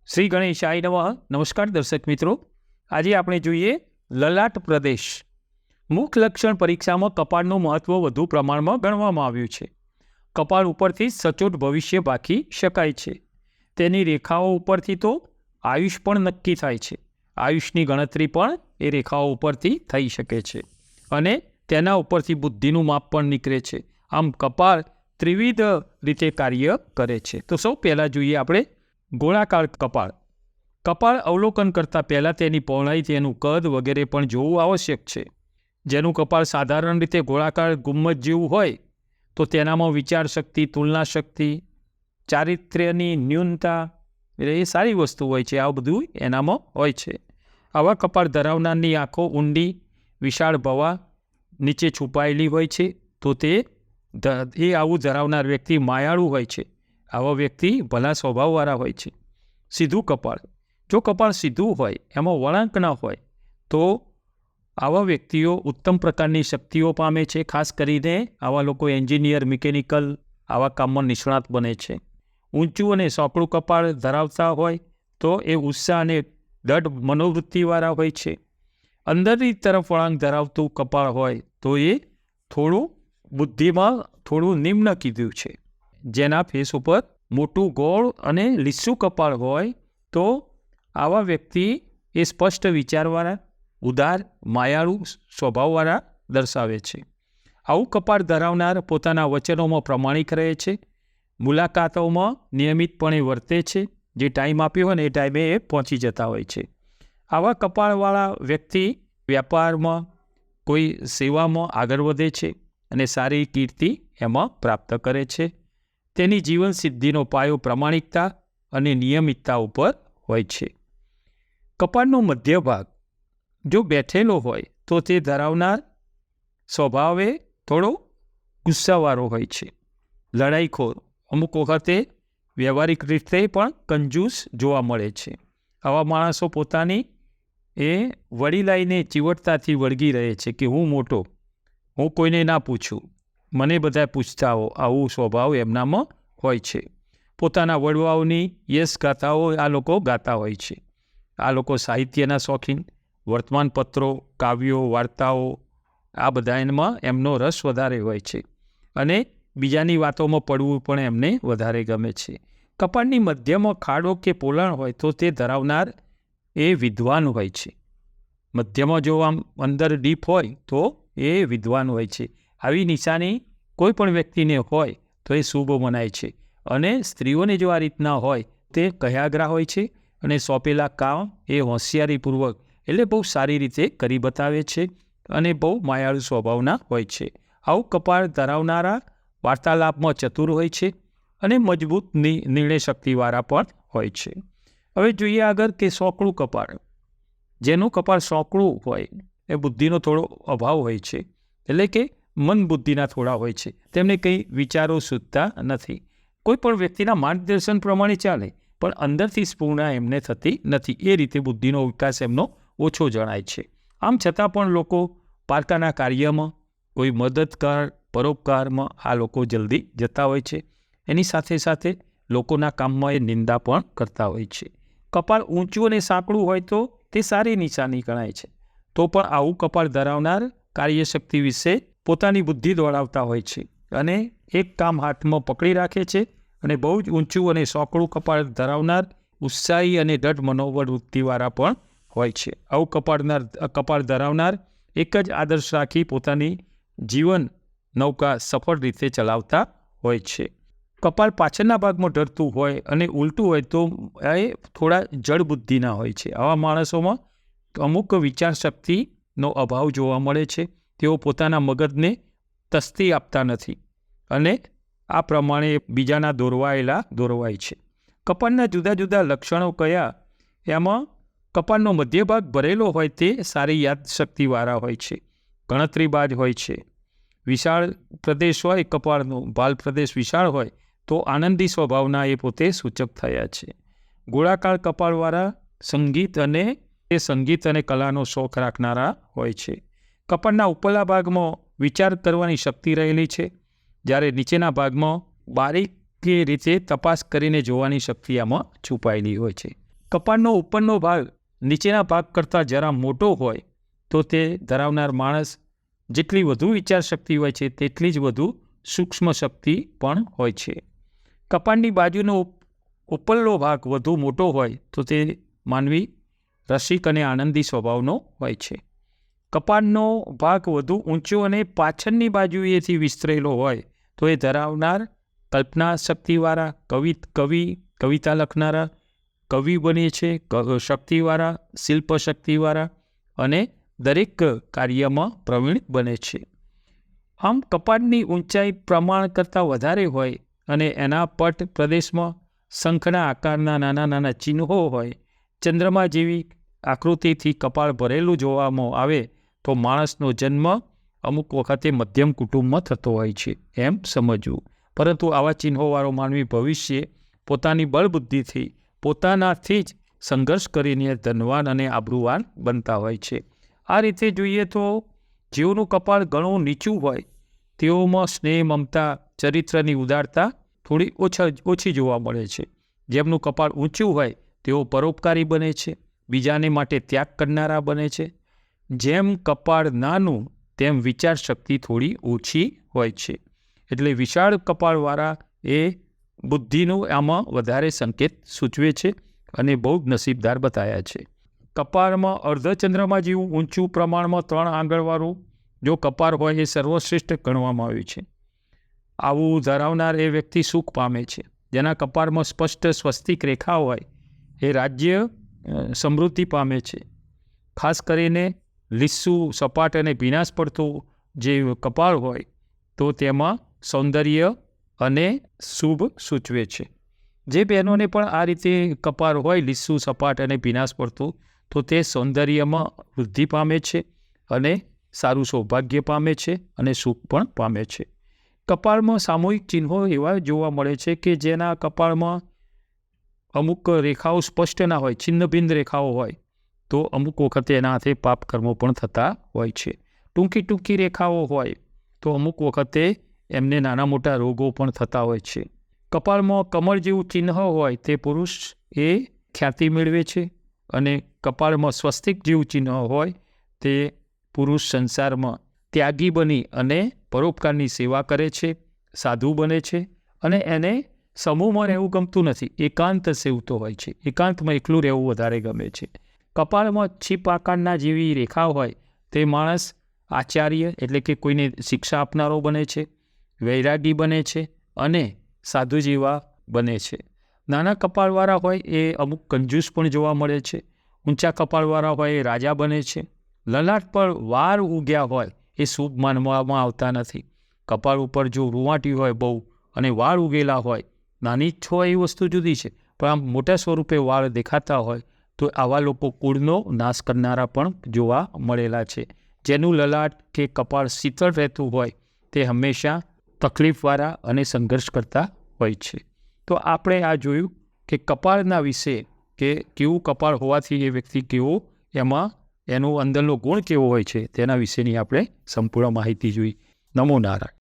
શ્રી ગણેશાય નમઃ. નમસ્કાર દર્શક મિત્રો. આજે આપણે જોઈએ લલાટ પ્રદેશ. મુખ લક્ષણ પરીક્ષામાં કપાળનું મહત્વ વધુ પ્રમાણમાં ગણવામાં આવ્યું છે. કપાળ ઉપરથી સચોટ ભવિષ્ય પાકી શકાય છે. તેની રેખાઓ ઉપરથી તો આયુષ પણ નક્કી થાય છે. આયુષની ગણતરી પણ એ રેખાઓ ઉપરથી થઈ શકે છે અને તેના ઉપરથી બુદ્ધિનું માપ પણ નીકળે છે. આમ કપાળ ત્રિવિધ રીતે કાર્ય કરે છે. તો સૌ પહેલાં જોઈએ આપણે ગોળાકાર કપાળ. કપાળ અવલોકન કરતાં પહેલાં તેની પહોળાઈ, તેનું કદ વગેરે પણ જોવું આવશ્યક છે. જેનું કપાળ સાધારણ રીતે ગોળાકાર ગુમ્મજ જેવું હોય તો તેનામાં વિચાર શક્તિ, તુલના શક્તિ, ચારિત્ર્યની ન્યૂનતા એ સારી વસ્તુ હોય છે. આ બધું એનામાં હોય છે. આવા કપાળ ધરાવનારની આંખો ઊંડી, વિશાળ ભવા નીચે છુપાયેલી હોય છે. તો એ આવું ધરાવનાર વ્યક્તિ માયાળુ હોય છે. આવા વ્યક્તિ ભલા સ્વભાવવાળા હોય છે. સીધું કપાળ. જો કપાળ સીધું હોય, એમાં વળાંક ન હોય, તો આવા વ્યક્તિઓ ઉત્તમ પ્રકારની શક્તિઓ પામે છે. ખાસ કરીને આવા લોકો એન્જિનિયર, મિકેનિકલ આવા કામમાં નિષ્ણાત બને છે. ઊંચું અને સાંકડું કપાળ ધરાવતા હોય તો એ ઉત્સાહ અને દઢ મનોવૃત્તિવાળા હોય છે. અંદરની તરફ વળાંક ધરાવતું કપાળ હોય તો એ થોડું બુદ્ધિમાં થોડું નિમ્ન કીધું છે. જેના ફેસ ઉપર મોટું ગોળ અને લીસું કપાળ હોય તો આવા વ્યક્તિ એ સ્પષ્ટ વિચારવાળા, ઉદાર, માયાળુ સ્વભાવવાળા દર્શાવે છે. આવું કપાળ ધરાવનાર પોતાના વચનોમાં પ્રમાણિક રહે છે. મુલાકાતોમાં નિયમિતપણે વર્તે છે. જે ટાઈમ આપ્યો હોય ને એ ટાઈમે એ પહોંચી જતા હોય છે. આવા કપાળવાળા વ્યક્તિ વ્યાપારમાં, કોઈ સેવામાં આગળ વધે છે અને સારી કીર્તિ એમાં પ્રાપ્ત કરે છે. તેની જીવન સિદ્ધિનો પાયો પ્રમાણિકતા અને નિયમિતતા ઉપર હોય છે. કપાળનો મધ્ય ભાગ જો બેઠેલો હોય તો તે ધરાવનાર સ્વભાવે થોડો ગુસ્સાવાળો હોય છે, લડાઈખોર, અમુક વખતે વ્યવહારિક રીતે પણ કંજૂસ જોવા મળે છે. આવા માણસો પોતાની એ વડીલાઈને ચીવટતાથી વળગી રહે છે કે હું મોટો, હું કોઈને ના પૂછું, મને બધા પૂછતા હો. આવું સ્વભાવ એમનામાં હોય છે. પોતાના વડવાઓની યશ ગાથાઓ આ લોકો ગાતા હોય છે. આ લોકો સાહિત્યના શોખીન, વર્તમાનપત્રો, કાવ્યો, વાર્તાઓ આ બધામાં એમનો રસ વધારે હોય છે અને બીજાની વાતોમાં પડવું પણ એમને વધારે ગમે છે. કપાળની મધ્યમાં ખાડો કે પોલાણ હોય તો તે ધરાવનાર એ વિદ્વાન હોય છે. મધ્યમાં જો આમ અંદર ડીપ હોય તો એ વિદ્વાન હોય છે. આવી નિશાની કોઈ પણ વ્યક્તિને હોય તો એ શુભ મનાય છે. અને સ્ત્રીઓને જો આ રીતના હોય તે કયાગ્રા હોય છે અને સોંપેલા કામ એ હોશિયારીપૂર્વક એટલે બહુ સારી રીતે કરી બતાવે છે અને બહુ માયાળુ સ્વભાવના હોય છે. આવું કપાળ ધરાવનારા વાર્તાલાપમાં ચતુર હોય છે અને મજબૂત નિર્ણય શક્તિવાળા પણ હોય છે. હવે જોઈએ આગળ કે સોંકળું કપાળ. જેનું કપાળ સોંકળું હોય એ બુદ્ધિનો થોડો અભાવ હોય છે. એટલે કે મન બુદ્ધિના થોડા હોય છે. તેમને કંઈ વિચારો સૂઝતા નથી. કોઈ પણ વ્યક્તિના માર્ગદર્શન પ્રમાણે ચાલે પણ અંદરથી સ્ફૂર્ણા એમને થતી નથી. એ રીતે બુદ્ધિનો વિકાસ એમનો ઓછો જણાય છે. આમ છતાં પણ લોકો પારકાના કાર્યમાં, કોઈ મદદગાર, પરોપકારમાં આ લોકો જલ્દી જતા હોય છે. એની સાથે સાથે લોકોના કામમાં એ નિંદા પણ કરતા હોય છે. કપાળ ઊંચું અને સાંકડું હોય તો તે સારી નિશાની ગણાય છે. તો પણ આવું કપાળ ધરાવનાર કાર્યશક્તિ વિશે પોતાની બુદ્ધિ દોડાવતા હોય છે અને એક કામ હાથમાં પકડી રાખે છે. અને બહુ જ ઊંચું અને સાંકડું કપાળ ધરાવનાર ઉત્સાહી અને દઢ મનોવૃત્તિવાળા પણ હોય છે. આવું કપાળ ધરાવનાર એક જ આદર્શ રાખી પોતાની જીવન નૌકા સફળ રીતે ચલાવતા હોય છે. કપાળ પાછળના ભાગમાં ઢળતું હોય અને ઉલટું હોય તો એ થોડા જળ બુદ્ધિના હોય છે. આવા માણસોમાં અમુક વિચાર શક્તિનો અભાવ જોવા મળે છે. તેઓ પોતાના મગજને તસ્તી આપતા નથી અને આ પ્રમાણે બીજાના દોરવાય છે. કપાળના જુદા જુદા લક્ષણો કયા? એમાં કપાળનો મધ્ય ભાગ ભરેલો હોય તે સારી યાદશક્તિવાળા હોય છે, ગણતરીબાજ હોય છે. વિશાળ પ્રદેશ હોય કપાળનો, ભાલ પ્રદેશ વિશાળ હોય તો આનંદી સ્વભાવના એ પોતે સૂચક થયા છે. ગોળાકાર કપાળવાળા સંગીત અને કલાનો શોખ રાખનારા હોય છે. કપાળના ઉપરના ભાગમાં વિચાર કરવાની શક્તિ રહેલી છે, જ્યારે નીચેના ભાગમાં બારીક રીતે તપાસ કરીને જોવાની શક્તિ આમાં છુપાયેલી હોય છે. કપાળનો ઉપરનો ભાગ નીચેના ભાગ કરતાં જરા મોટો હોય તો તે ધરાવનાર માણસ જેટલી વધુ વિચાર શક્તિ હોય છે તેટલી જ વધુ સૂક્ષ્મ શક્તિ પણ હોય છે. કપાળની બાજુનો ઉપરનો ભાગ વધુ મોટો હોય તો તે માનવી રસિક અને આનંદી સ્વભાવનો હોય છે. કપાળનો ભાગ વધુ ઊંચો અને પાછળની બાજુએથી વિસ્તરેલો હોય તો એ ધરાવનાર કલ્પના શક્તિવાળા કવિતા લખનારા કવિ બને છે, શક્તિવાળા, શિલ્પ શક્તિવાળા અને દરેક કાર્યમાં પ્રવીણ બને છે. આમ કપાળની ઊંચાઈ પ્રમાણ કરતાં વધારે હોય અને એના પટ પ્રદેશમાં શંખના આકારના નાના નાના ચિહ્નો હોય, ચંદ્રમા જેવી આકૃતિથી કપાળ ભરેલું જોવામાં આવે તો માણસનો જન્મ અમુક વખતે મધ્યમ કુટુંબમાં થતો હોય છે એમ સમજવું. પરંતુ આવા ચિહ્નોવાળો માનવી ભવિષ્ય પોતાની બળબુદ્ધિથી પોતાનાથી જ સંઘર્ષ કરીને ધનવાન અને આબરૂવાન બનતા હોય છે. આ રીતે જોઈએ તો જેઓનું કપાળ ઘણું નીચું હોય તેઓમાં સ્નેહ, મમતા, ચરિત્રની ઉદારતા થોડી ઓછી જોવા મળે છે. જેમનું કપાળ ઊંચું હોય તેઓ પરોપકારી બને છે, બીજાને માટે ત્યાગ કરનારા બને છે. જેમ કપાળ નાનું તેમ વિચાર શક્તિ થોડી ઓછી હોય છે. એટલે વિશાળ કપાળવાળા એ બુદ્ધિનું આમાં વધારે સંકેત સૂચવે છે અને બહુ જ નસીબદાર બતાવ્યા છે. કપાળમાં અર્ધચંદ્રમાં જેવું ઊંચું પ્રમાણમાં 3 આંગળવાળું જો કપાળ હોય એ સર્વશ્રેષ્ઠ ગણવામાં આવ્યું છે. આવું ધરાવનાર એ વ્યક્તિ સુખ પામે છે. જેના કપાળમાં સ્પષ્ટ સ્વસ્તિક રેખા હોય એ રાજ્ય સમૃદ્ધિ પામે છે. ખાસ કરીને લીસું, સપાટ અને ભીનાશ પડતું જે કપાળ હોય તો તેમાં સૌંદર્ય અને શુભ સૂચવે છે. જે બહેનોને પણ આ રીતે કપાળ હોય લીસું, સપાટ અને ભીનાશ પડતું તો તે સૌંદર્યમાં વૃદ્ધિ પામે છે અને સારું સૌભાગ્ય પામે છે અને સુખ પણ પામે છે. કપાળમાં સામૂહિક ચિહ્નો એવા જોવા મળે છે કે જેના કપાળમાં અમુક રેખાઓ સ્પષ્ટ ના હોય, છિન્ન ભિન્ન રેખાઓ હોય તો અમુક વખતે એના હાથે પાપ કર્મો પણ થતા હોય છે. ટૂંકી રેખાઓ હોય તો અમુક વખતે એમને નાના મોટા રોગો પણ થતા હોય છે. કપાળમાં કમળ જેવું ચિહ્ન હોય તે પુરુષ એ ખ્યાતિ મેળવે છે અને કપાળમાં સ્વસ્તિક જેવું ચિહ્ન હોય તે પુરુષ સંસારમાં ત્યાગી બની અને પરોપકારની સેવા કરે છે, સાધુ બને છે અને એને સમૂહમાં રહેવું ગમતું નથી, એકાંત સેવતો હોય છે. એકાંતમાં એકલું રહેવું વધારે ગમે છે. કપાળમાં છીપ આકારના જેવી રેખા હોય તે માણસ આચાર્ય એટલે કે કોઈને શિક્ષા આપનારો બને છે, વૈરાગી બને છે અને સાધુ જેવા બને છે. નાના કપાળવાળા હોય એ અમુક કંજૂસ પણ જોવા મળે છે. ઊંચા કપાળવાળા હોય એ રાજા બને છે. લલાટ પર વાળ ઉગ્યા હોય એ શુભ માનવામાં આવતા નથી. કપાળ ઉપર જો રૂંવાટી હોય બહુ અને વાળ ઉગેલા હોય, નાની જ હોય એ વસ્તુ જુદી છે, પણ આમ મોટા સ્વરૂપે વાળ દેખાતા હોય તો આવા લોકો કુળનો નાશ કરનારા પણ જોવા મળેલા છે. જેનું લલાટ કે કપાળ શીતળ રહેતું હોય તે હંમેશા તકલીફવાળા અને સંઘર્ષ કરતા હોય છે. તો આપણે આ જોયું કે કપાળના વિશે કે કેવું કપાળ હોવાથી એ વ્યક્તિ કેવો, એમાં એનો અંદરનો ગુણ કેવો હોય છે તેના વિશેની આપણે સંપૂર્ણ માહિતી જોઈ. નમો નારાયણ.